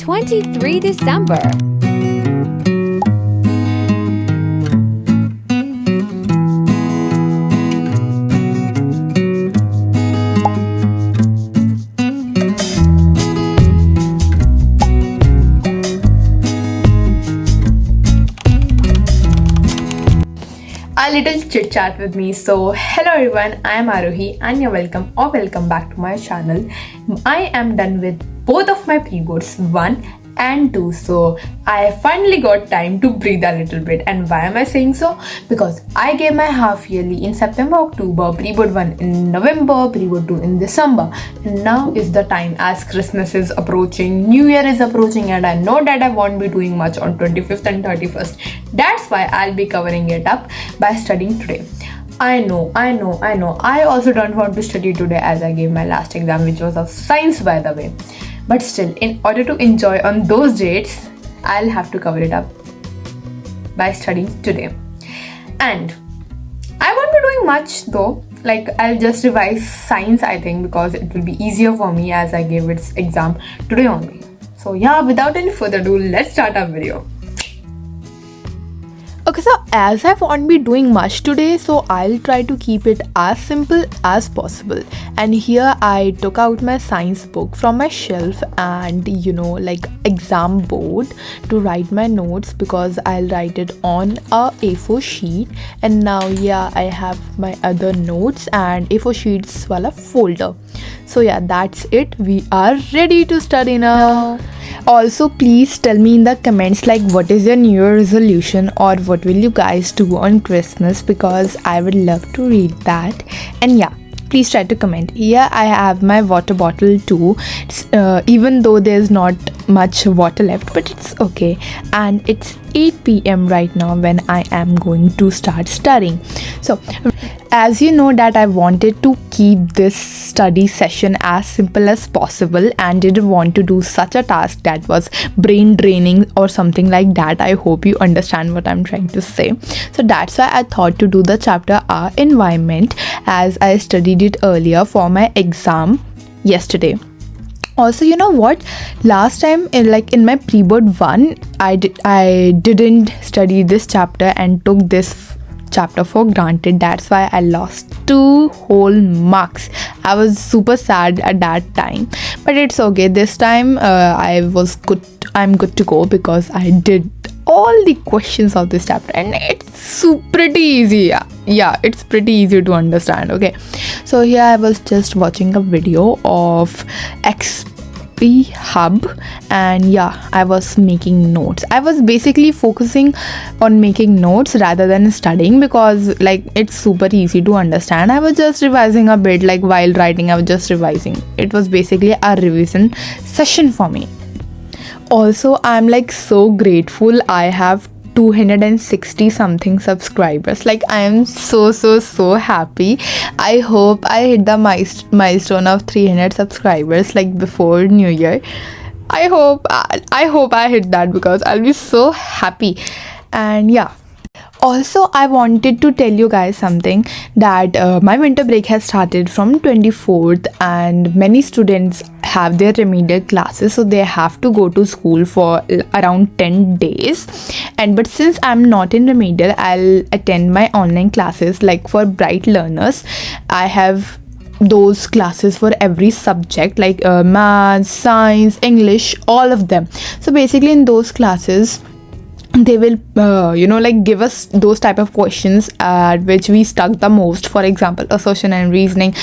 23 December. A little chit chat with me. So hello everyone, I am Arohi and you're welcome or welcome back to my channel. I am done with both of my pre-boards 1 and 2, so I finally got time to breathe a little bit. And why am I saying so? Because I gave my half yearly in September, October, pre-board 1 in November, pre-board 2 in December, and now is the time as Christmas is approaching, New Year is approaching, and I know that I won't be doing much on 25th and 31st. That's why I'll be covering it up by studying today. I know. I also don't want to study today as I gave my last exam, which was of science, by the way. But still, in order to enjoy on those dates, I'll have to cover it up by studying today. And I won't be doing much though. Like, I'll just revise science, I think, because it will be easier for me as I gave its exam today only. So yeah, without any further ado, let's start our video. Okay, so as I won't be doing much today, so I'll try to keep it as simple as possible. And here I took out my science book from my shelf and like exam board to write my notes, because I'll write it on a A4 sheet. And now I have my other notes and A4 sheets wala folder. So yeah, that's it. We are ready to study now. Also, please tell me in the comments like what is your New Year resolution or what will you guys do on Christmas, because I would love to read that. And yeah, please try to comment. Here I have my water bottle too, even though there's not much water left, but it's okay. And it's 8 p.m. right now when I am going to start studying. So as you know that I wanted to keep this study session as simple as possible and didn't want to do such a task that was brain draining or something like that. I hope you understand what I'm trying to say. So that's why I thought to do the chapter R environment, as I studied it earlier for my exam yesterday. Also, you know what, last time in my pre-board 1 I didn't study this chapter and took this chapter for granted. That's why I lost 2 whole marks. I was super sad at that time, but it's okay. This time I'm good to go, because I did all the questions of this chapter and it's pretty easy. Yeah, it's pretty easy to understand. Okay, so here I was just watching a video of XP Hub, and I was making notes. I was basically focusing on making notes rather than studying, because it's super easy to understand. I was just revising a bit, while writing I was just revising. It was basically a revision session for me. Also, I'm so grateful I have 260 something subscribers. I am so happy. I hope I hit the milestone of 300 subscribers before New Year. I hope I hit that, because I'll be so happy. And also, I wanted to tell you guys something, that my winter break has started from 24th and many students have their remedial classes, so they have to go to school for around 10 days. But since I'm not in remedial, I'll attend my online classes. For bright learners, I have those classes for every subject, math, science, English, all of them. So basically in those classes they will give us those type of questions at which we stuck the most. For example, assertion and reasoning,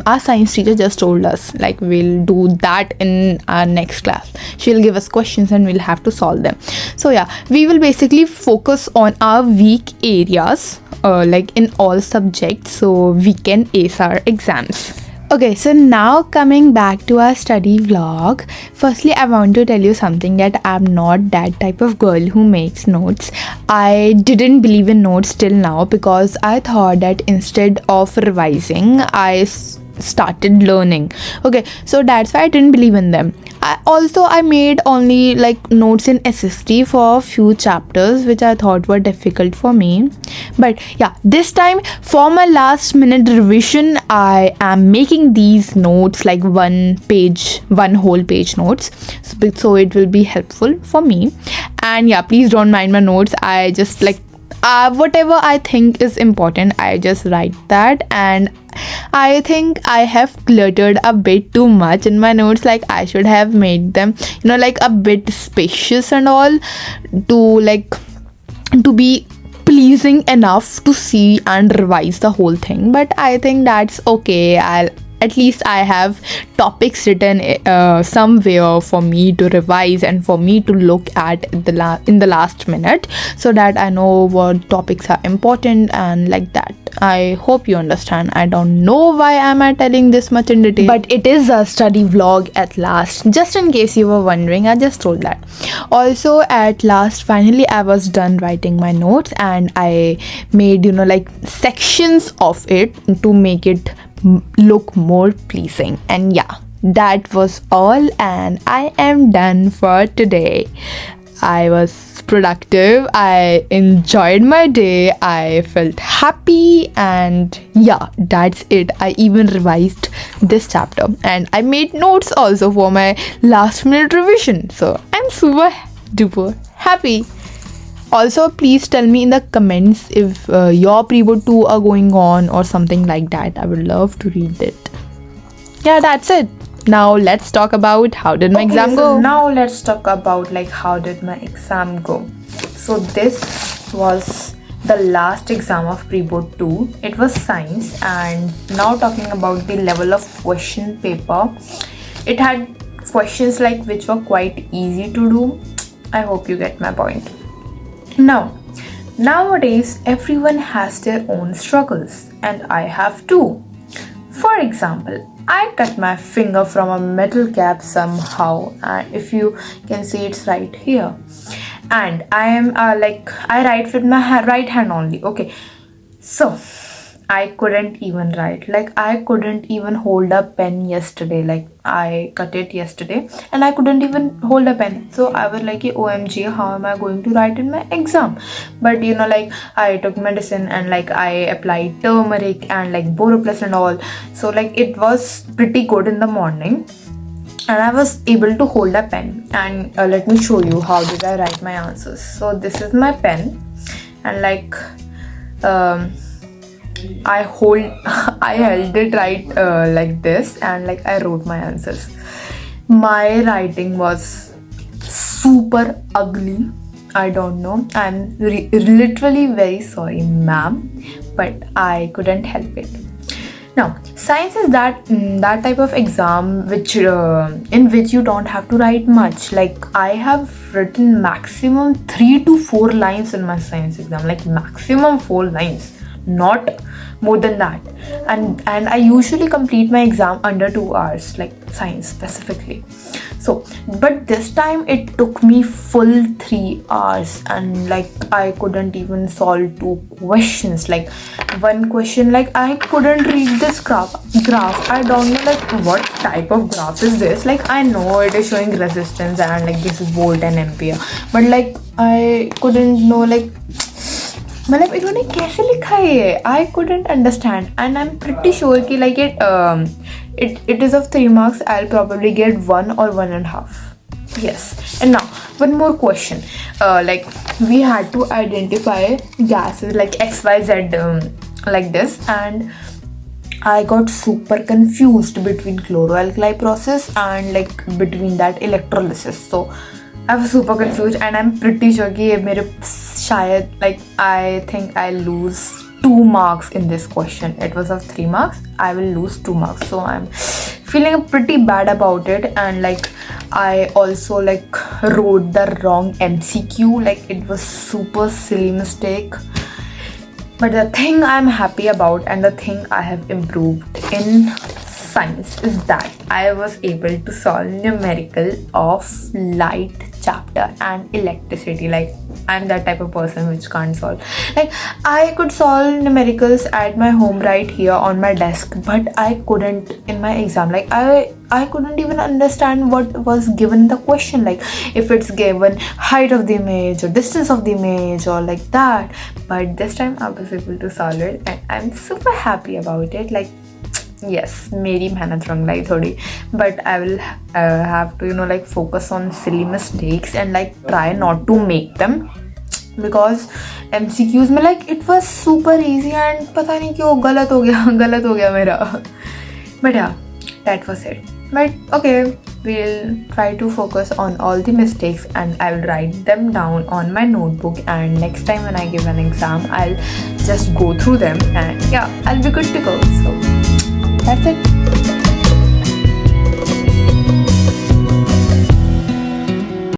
our science teacher just told us we'll do that in our next class. She'll give us questions and we'll have to solve them. So we will basically focus on our weak areas in all subjects, so we can ace our exams. Okay, so now coming back to our study vlog. Firstly, I want to tell you something, that I'm not that type of girl who makes notes. I didn't believe in notes till now, because I thought that instead of revising, I started learning. Okay, so that's why I didn't believe in them. I made only like notes in SST for a few chapters which I thought were difficult for me. But yeah, this time for my last minute revision, I am making these notes like one whole page notes, so it will be helpful for me. And yeah, please don't mind my notes. I just like whatever I think is important, I just write that. And I think I have cluttered a bit too much in my notes. Like I should have made them, like a bit spacious and all, to be pleasing enough to see and revise the whole thing. But I think that's okay. At least I have topics written somewhere for me to revise and for me to look at in the last minute, so that I know what topics are important and like that. I hope you understand. I don't know why am I telling this much in detail, but it is a study vlog at last. Just in case you were wondering, I just told that. Also, at last, finally, I was done writing my notes, and I made like sections of it to make it look more pleasing. And yeah, that was all, and I am done for today. I was productive, I enjoyed my day, I felt happy, and yeah, that's it. I even revised this chapter and I made notes also for my last minute revision, so I'm super duper happy. Also, please tell me in the comments if your pre-board 2 are going on or something like that. I would love to read it. Yeah, that's it. Now let's talk about how did my exam go. Now let's talk about how did my exam go. So this was the last exam of pre-board 2. It was science, and now talking about the level of question paper. It had questions which were quite easy to do. I hope you get my point. Now, nowadays everyone has their own struggles, and I have too. For example, I cut my finger from a metal cap somehow, and if you can see, it's right here. And I am I write with my right hand only. Okay, so I couldn't even write. I couldn't even hold a pen yesterday. I cut it yesterday and I couldn't even hold a pen. So I was like, OMG, how am I going to write in my exam? But I took medicine and I applied turmeric and Boroplus and all. So it was pretty good in the morning, and I was able to hold a pen. And let me show you how did I write my answers. So this is my pen, and I held it right like this, and I wrote my answers. My writing was super ugly. I don't know. I'm literally very sorry, ma'am, but I couldn't help it. Now, science is that type of exam in which you don't have to write much. I have written maximum 3 to 4 lines in my science exam. Maximum 4 lines. Not more than that, and I usually complete my exam under 2 hours, science specifically. So but this time it took me full 3 hours, and I couldn't even solve 2 questions. One question, I couldn't read this graph. I don't know what type of graph is this. I know it is showing resistance and this is volt and ampere, but I couldn't know मतलब इन्होंने कैसे लिखा है ये? I couldn't understand, and I'm pretty sure कि it is of 3 marks. I'll probably get 1 or 1.5. Yes. And now one more question. We had to identify gases XYZ like this, and I got super confused between chloroalkali process and between that electrolysis. So I was super confused, and I'm pretty sure that I think I'll lose 2 marks in this question. It was of 3 marks. I will lose 2 marks. So I'm feeling pretty bad about it, and I also wrote the wrong MCQ. It was super silly mistake. But the thing I'm happy about, and the thing I have improved in science, is that I was able to solve numerical of light chapter and electricity. Like, I'm that type of person which can't solve. Like, I could solve numericals at my home right here on my desk, but I couldn't in my exam. Like, I couldn't even understand what was given in the question, like if it's given height of the image or distance of the image or like that. But this time I was able to solve it and I'm super happy about it. Like, yes, मेरी मेहनत रंग लाई थोड़ी, but I will have to like focus on silly mistakes and like try not to make them, because MCQs में like it was super easy and पता नहीं क्यों गलत हो गया मेरा. But yeah, that was it. But okay, we'll try to focus on all the mistakes and I'll write them down on my notebook, and next time when I give an exam I'll just go through them and yeah, I'll be good to go. So that's it.